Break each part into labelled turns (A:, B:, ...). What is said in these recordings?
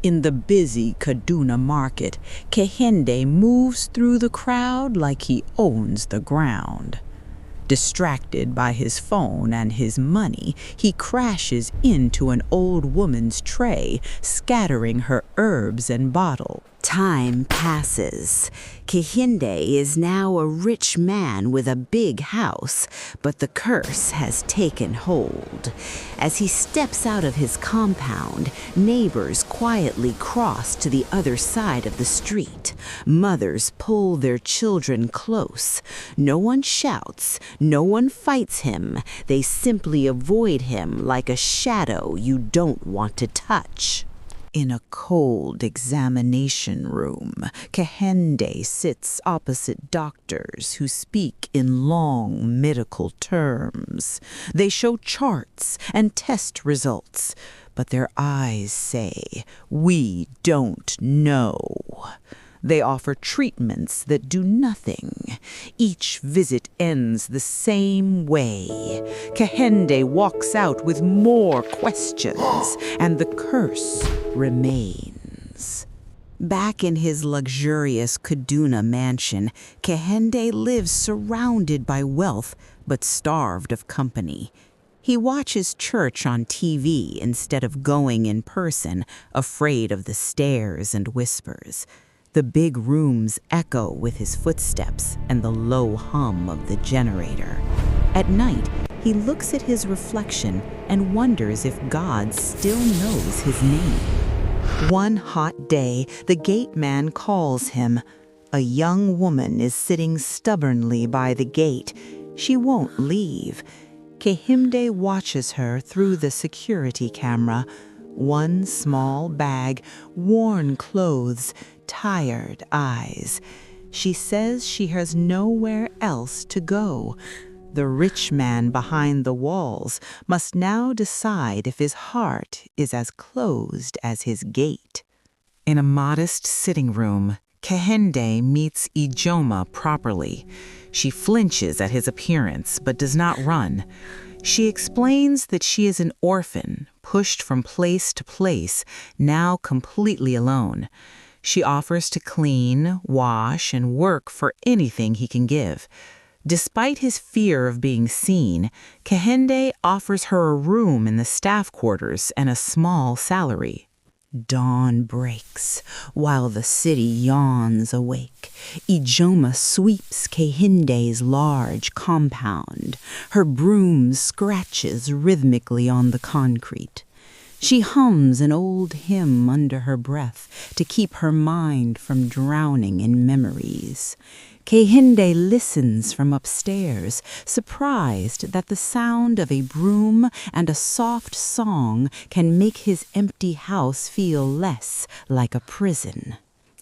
A: In the busy Kaduna market, Kehinde moves through the crowd like he owns the ground. Distracted by his phone and his money, he crashes into an old woman's tray, scattering her herbs and bottle.
B: Time passes. Kehinde is now a rich man with a big house, but the curse has taken hold. As he steps out of his compound, neighbors quietly cross to the other side of the street. Mothers pull their children close. No one shouts, no one fights him. They simply avoid him like a shadow you don't want to touch. In a cold examination room, Kehinde sits opposite doctors who speak in long medical terms. They show charts and test results, but their eyes say, "We don't know." They offer treatments that do nothing. Each visit ends the same way. Kehinde walks out with more questions, and the curse remains. Back in his luxurious Kaduna mansion, Kehinde lives surrounded by wealth but starved of company. He watches church on TV instead of going in person, afraid of the stares and whispers. The big rooms echo with his footsteps and the low hum of the generator. At night, he looks at his reflection and wonders if God still knows his name. One hot day, the gate man calls him. A young woman is sitting stubbornly by the gate. She won't leave. Kehinde watches her through the security camera. One small bag, worn clothes, tired eyes. She says she has nowhere else to go. The rich man behind the walls must now decide if his heart is as closed as his gate. In a modest sitting room, Kehinde meets Ijoma properly. She flinches at his appearance but does not run. She explains that she is an orphan, pushed from place to place, now completely alone. She offers to clean, wash, and work for anything he can give. Despite his fear of being seen, Kehinde offers her a room in the staff quarters and a small salary. Dawn breaks, while the city yawns awake. Ijoma sweeps Kehinde's large compound. Her broom scratches rhythmically on the concrete. She hums an old hymn under her breath to keep her mind from drowning in memories. Kehinde listens from upstairs, surprised that the sound of a broom and a soft song can make his empty house feel less like a prison.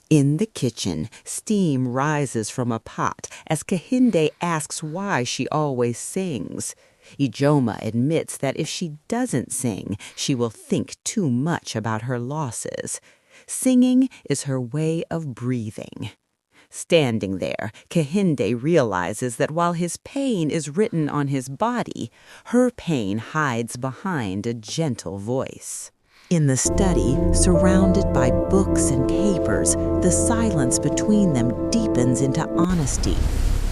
B: In the kitchen, steam rises from a pot as Kehinde asks why she always sings. Ijoma admits that if she doesn't sing, she will think too much about her losses. Singing is her way of breathing. Standing there, Kehinde realizes that while his pain is written on his body, her pain hides behind a gentle voice. In the study, surrounded by books and papers, the silence between them deepens into honesty.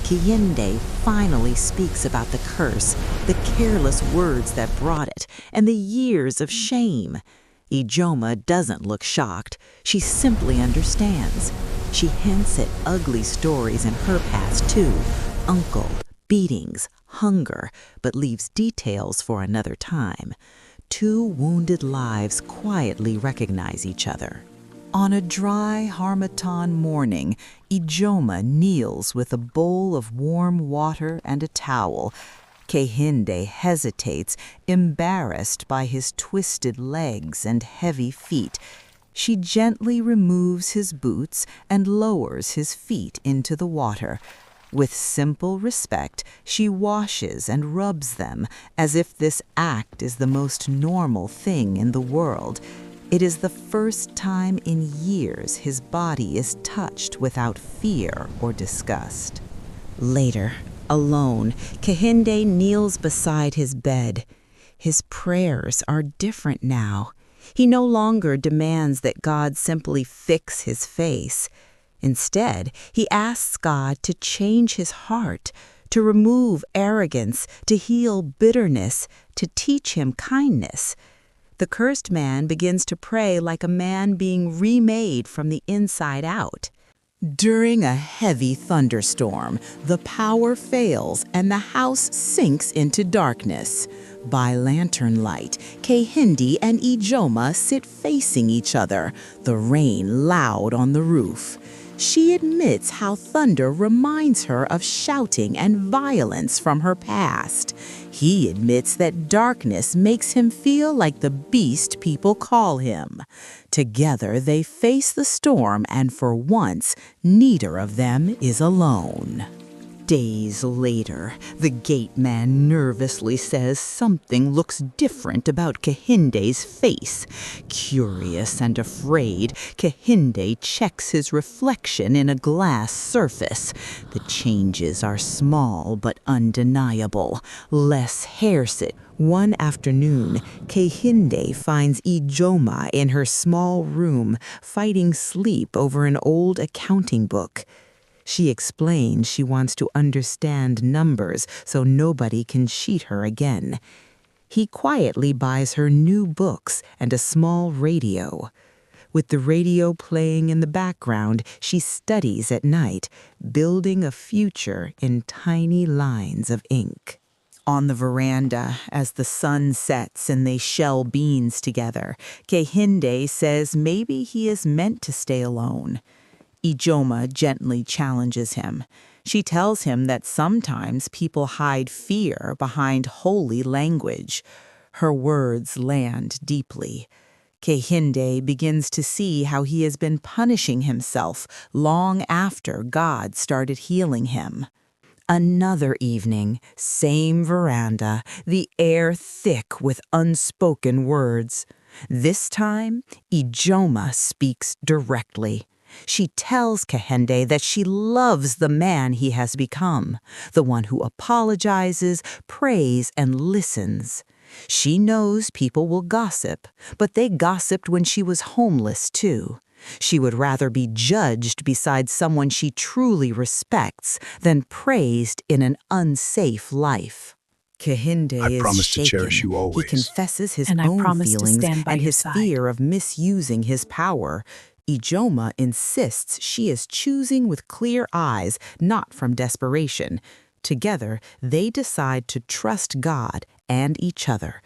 B: Kehinde finally speaks about the curse, the careless words that brought it, and the years of shame. Ijoma doesn't look shocked. She simply understands. She hints at ugly stories in her past, too. Uncle, beatings, hunger, but leaves details for another time. Two wounded lives quietly recognize each other. On a dry Harmattan morning, Ijoma kneels with a bowl of warm water and a towel. Kehinde hesitates, embarrassed by his twisted legs and heavy feet. She gently removes his boots and lowers his feet into the water. With simple respect, she washes and rubs them as if this act is the most normal thing in the world. It is the first time in years his body is touched without fear or disgust. Later, alone, Kehinde kneels beside his bed. His prayers are different now. He no longer demands that God simply fix his face. Instead, he asks God to change his heart, to remove arrogance, to heal bitterness, to teach him kindness. The cursed man begins to pray like a man being remade from the inside out. During a heavy thunderstorm, the power fails and the house sinks into darkness. By lantern light, Kehinde and Idjoma sit facing each other, the rain loud on the roof. She admits how thunder reminds her of shouting and violence from her past. He admits that darkness makes him feel like the beast people call him. Together they face the storm, and for once, neither of them is alone. Days later, the gate man nervously says something looks different about Kehinde's face. Curious and afraid, Kehinde checks his reflection in a glass surface. The changes are small but undeniable. Less hair sit. One afternoon, Kehinde finds Ijoma in her small room, fighting sleep over an old accounting book. She explains she wants to understand numbers so nobody can cheat her again. He quietly buys her new books and a small radio. With the radio playing in the background, she studies at night, building a future in tiny lines of ink. On the veranda, as the sun sets and they shell beans together, Kehinde says maybe he is meant to stay alone. Ijoma gently challenges him. She tells him that sometimes people hide fear behind holy language. Her words land deeply. Kehinde begins to see how he has been punishing himself long after God started healing him. Another evening, same veranda, the air thick with unspoken words. This time, Ijoma speaks directly. She tells Kehinde that she loves the man he has become, the one who apologizes, prays, and listens. She knows people will gossip, but they gossiped when she was homeless too. She would rather be judged beside someone she truly respects than praised in an unsafe life. Kehinde is
C: promise to
B: shaken.
C: cherish you always.
B: He confesses his
D: And I
B: own
D: promise to
B: feelings
D: stand by
B: and
D: your
B: his
D: side.
B: fear of misusing his power. Ijoma insists she is choosing with clear eyes, not from desperation. Together, they decide to trust God and each other.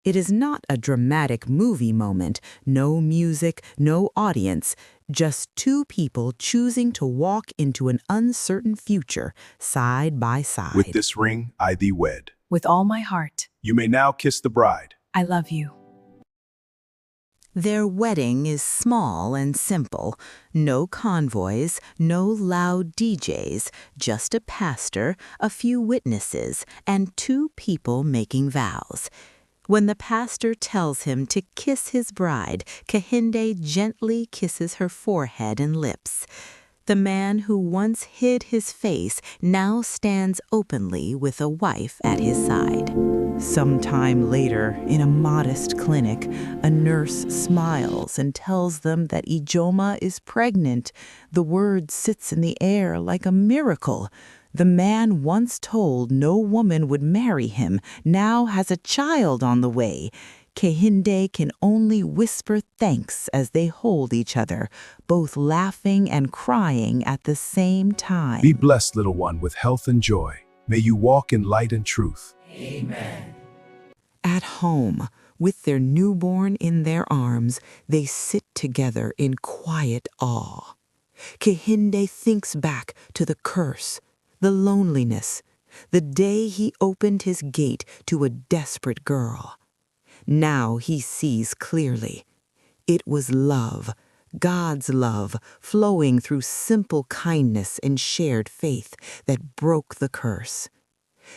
B: It is not a dramatic movie moment, no music, no audience, just two people choosing to walk into an uncertain future side by side.
C: With this ring, I thee wed.
D: With all my heart,
C: You may now kiss the bride.
D: I love you.
B: Their wedding is small and simple. No convoys, no loud DJs, just a pastor, a few witnesses, and two people making vows. When the pastor tells him to kiss his bride, Kehinde gently kisses her forehead and lips. The man who once hid his face now stands openly with a wife at his side. Sometime later, in a modest clinic, a nurse smiles and tells them that Ijoma is pregnant. The word sits in the air like a miracle. The man once told no woman would marry him now has a child on the way. Kehinde can only whisper thanks as they hold each other, both laughing and crying at the same time.
C: Be blessed, little one, with health and joy. May you walk in light and truth.
B: At home, with their newborn in their arms, they sit together in quiet awe. Kehinde thinks back to the curse, the loneliness, the day he opened his gate to a desperate girl. Now he sees clearly. It was love, God's love, flowing through simple kindness and shared faith that broke the curse.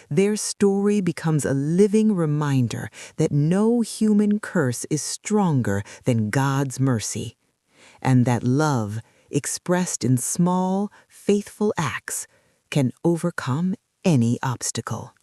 B: Their story becomes a living reminder that no human curse is stronger than God's mercy, and that love, expressed in small, faithful acts, can overcome any obstacle.